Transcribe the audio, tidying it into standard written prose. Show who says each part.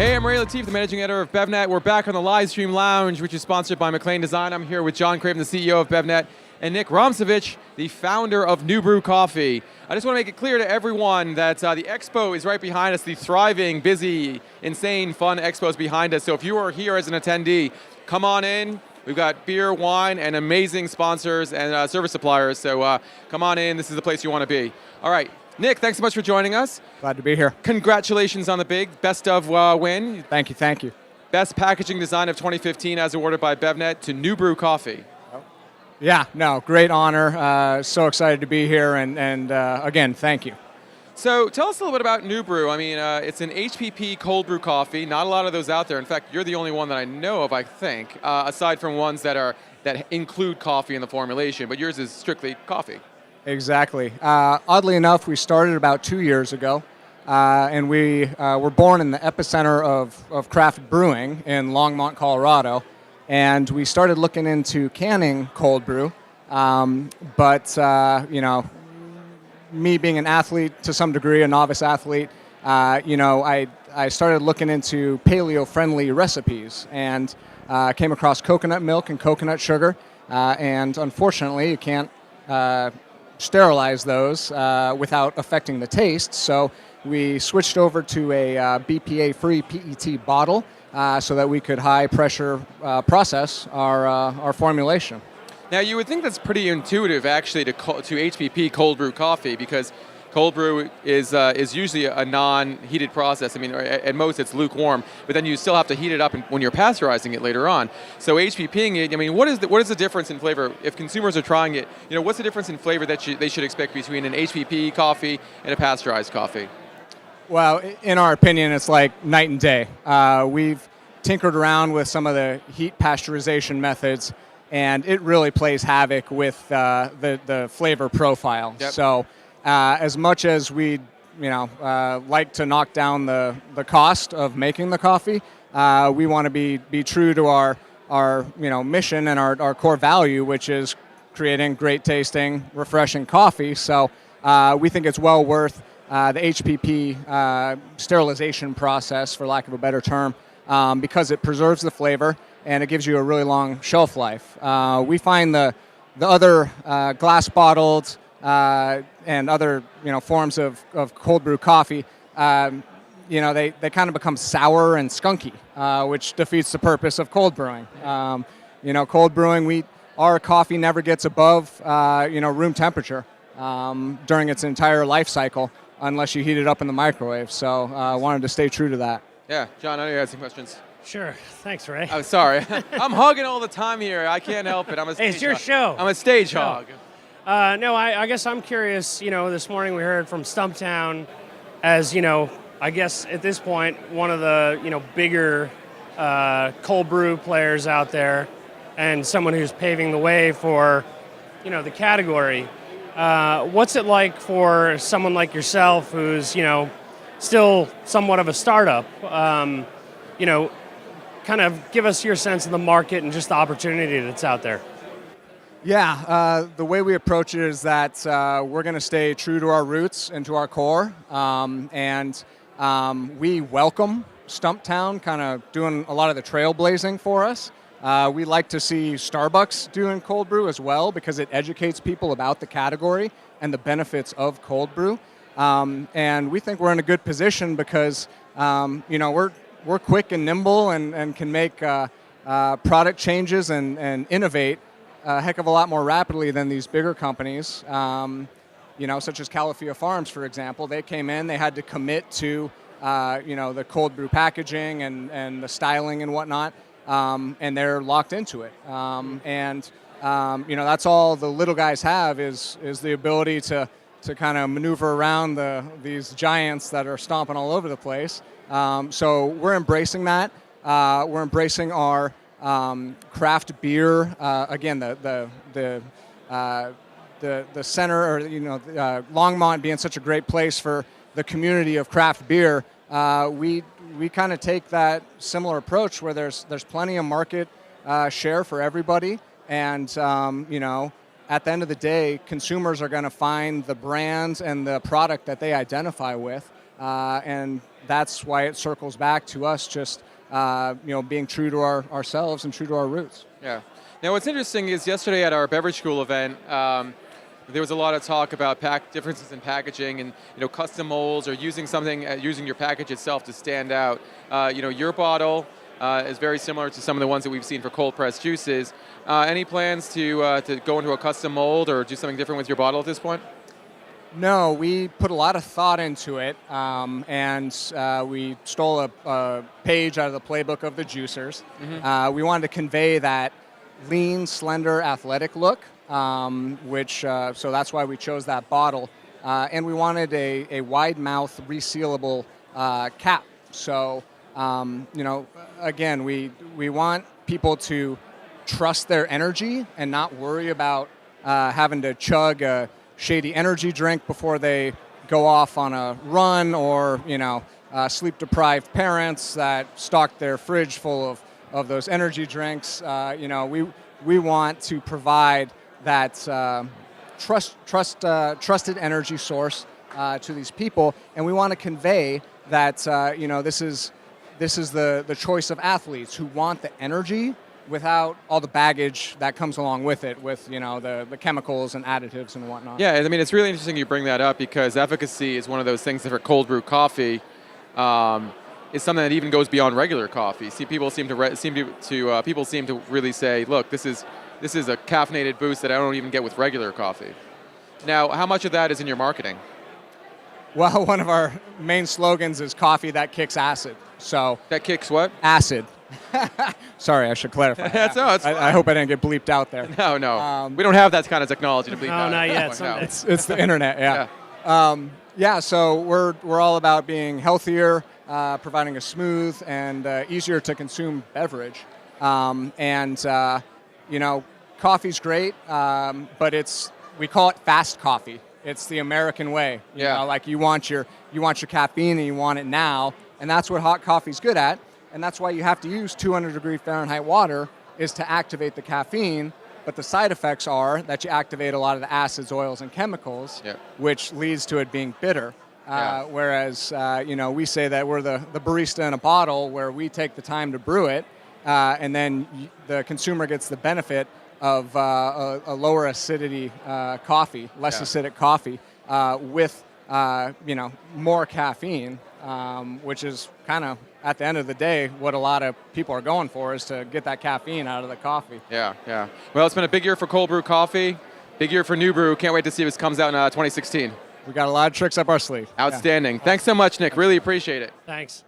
Speaker 1: Hey, I'm Ray Latif, the managing editor of BevNet. We're back on the Livestream Lounge, which is sponsored by McLean Design. I'm here with John Craven, the CEO of BevNet, and Nick Romcevich, the founder of NuBru Coffee. I just want to make it clear to everyone that the expo is right behind us. The thriving, busy, insane, fun expo is behind us. So if you are here as an attendee, come on in. We've got beer, wine, and amazing sponsors and service suppliers. So come on in. This is the place you want to be. All right. Nick, thanks so much for joining us.
Speaker 2: Glad to be here.
Speaker 1: Congratulations on the big Best of win.
Speaker 2: Thank you, thank you.
Speaker 1: Best Packaging Design of 2015 as awarded by BevNet to NuBru Coffee.
Speaker 2: Yeah, no, great honor. So excited to be here, and again, thank you.
Speaker 1: So tell us a little bit about NuBru. I mean, it's an HPP cold brew coffee. Not a lot of those out there. In fact, you're the only one that I know of, I think, aside from ones that include coffee in the formulation, but yours is strictly coffee.
Speaker 2: Exactly. Oddly enough, we started about 2 years ago, and we were born in the epicenter of craft brewing in Longmont, Colorado, and we started looking into canning cold brew, but you know, me being an athlete to some degree, a novice athlete, you know, I started looking into paleo-friendly recipes and came across coconut milk and coconut sugar, and unfortunately, you can't sterilize those without affecting the taste. So we switched over to a BPA-free PET bottle so that we could high pressure process our formulation.
Speaker 1: Now you would think that's pretty intuitive actually to HPP cold brew coffee, because cold brew is usually a non-heated process. I mean, at most it's lukewarm, but then you still have to heat it up when you're pasteurizing it later on. So HPPing it, I mean, what is the difference in flavor? If consumers are trying it, you know, what's the difference in flavor that they should expect between an HPP coffee and a pasteurized coffee?
Speaker 2: Well, in our opinion, it's like night and day. We've tinkered around with some of the heat pasteurization methods, and it really plays havoc with the flavor profile.
Speaker 1: Yep.
Speaker 2: So. As much as we, you know, like to knock down the cost of making the coffee, we want to be true to our you know, mission and our core value, which is creating great tasting, refreshing coffee. So we think it's well worth the HPP sterilization process, for lack of a better term, because it preserves the flavor and it gives you a really long shelf life. We find the other glass bottled and other, you know, forms of cold brew coffee, you know, they kind of become sour and skunky, which defeats the purpose of cold brewing. You know, cold brewing, our coffee never gets above, you know, room temperature during its entire life cycle, unless you heat it up in the microwave. So I wanted to stay true to that.
Speaker 1: Yeah, John, I know you had some questions.
Speaker 3: Sure. Thanks, Ray.
Speaker 1: Oh, sorry. I'm hogging all the time here. I can't help it.
Speaker 3: Hey, it's your show.
Speaker 1: I'm a stage hog.
Speaker 3: No, I guess I'm curious, you know, this morning we heard from Stumptown as, you know, I guess at this point, one of the, you know, bigger cold brew players out there, and someone who's paving the way for, you know, the category. What's it like for someone like yourself who's, you know, still somewhat of a startup? You know, kind of give us your sense of the market and just the opportunity that's out there.
Speaker 2: Yeah, the way we approach it is that we're going to stay true to our roots and to our core, and we welcome Stumptown kind of doing a lot of the trailblazing for us. We like to see Starbucks doing cold brew as well, because it educates people about the category and the benefits of cold brew. And we think we're in a good position because you know, we're quick and nimble and can make product changes and innovate a heck of a lot more rapidly than these bigger companies, you know, such as Califia Farms, for example. They came in, they had to commit to, you know, the cold brew packaging and the styling and whatnot, and they're locked into it. And you know, that's all the little guys have is the ability to kind of maneuver around these giants that are stomping all over the place. So we're embracing that. We're embracing our craft beer, again, the center, or, you know, Longmont being such a great place for the community of craft beer. We kind of take that similar approach where there's plenty of market share for everybody, and you know, at the end of the day, consumers are going to find the brands and the product that they identify with. and that's why it circles back to us just being true to ourselves and true to our roots.
Speaker 1: Yeah. Now, what's interesting is yesterday at our beverage school event, there was a lot of talk about differences in packaging and custom molds or using using your package itself to stand out. Your bottle is very similar to some of the ones that we've seen for cold pressed juices. Any plans to go into a custom mold or do something different with your bottle at this point?
Speaker 2: No, we put a lot of thought into it, and we stole a page out of the playbook of the juicers. Mm-hmm. We wanted to convey that lean, slender, athletic look, so that's why we chose that bottle. And we wanted a wide mouth, resealable cap. So, again, we want people to trust their energy and not worry about having to chug a shady energy drink before they go off on a run, or sleep-deprived parents that stock their fridge full of those energy drinks. We want to provide that trusted energy source to these people, and we want to convey that this is the choice of athletes who want the energy without all the baggage that comes along with it, with the chemicals and additives and whatnot.
Speaker 1: Yeah, I mean, it's really interesting you bring that up, because efficacy is one of those things that for cold brew coffee is something that even goes beyond regular coffee. See, people seem to really say, look, this is a caffeinated boost that I don't even get with regular coffee. Now, how much of that is in your marketing?
Speaker 2: Well, one of our main slogans is coffee that kicks acid. So
Speaker 1: that kicks what?
Speaker 2: Acid. Sorry, I should clarify. I hope I didn't get bleeped out there.
Speaker 1: No. We don't have that kind of technology to bleep out.
Speaker 3: No, not yet.
Speaker 1: No.
Speaker 2: It's the internet, yeah. So we're all about being healthier, providing a smooth and easier to consume beverage. Coffee's great, but we call it fast coffee. It's the American way. You want your caffeine and you want it now, and that's what hot coffee's good at. And that's why you have to use 200-degree Fahrenheit water, is to activate the caffeine. But the side effects are that you activate a lot of the acids, oils, and chemicals, which leads to it being bitter. Whereas, we say that we're the barista in a bottle, where we take the time to brew it, and then the consumer gets the benefit of a lower acidity coffee, less acidic coffee, with more caffeine, which is kind of, at the end of the day, what a lot of people are going for, is to get that caffeine out of the coffee.
Speaker 1: Yeah. Well, it's been a big year for cold brew coffee, big year for NuBru. Can't wait to see what comes out in 2016.
Speaker 2: We got a lot of tricks up our sleeve.
Speaker 1: Outstanding. Thanks so much, Nick. Really appreciate it.
Speaker 3: Thanks.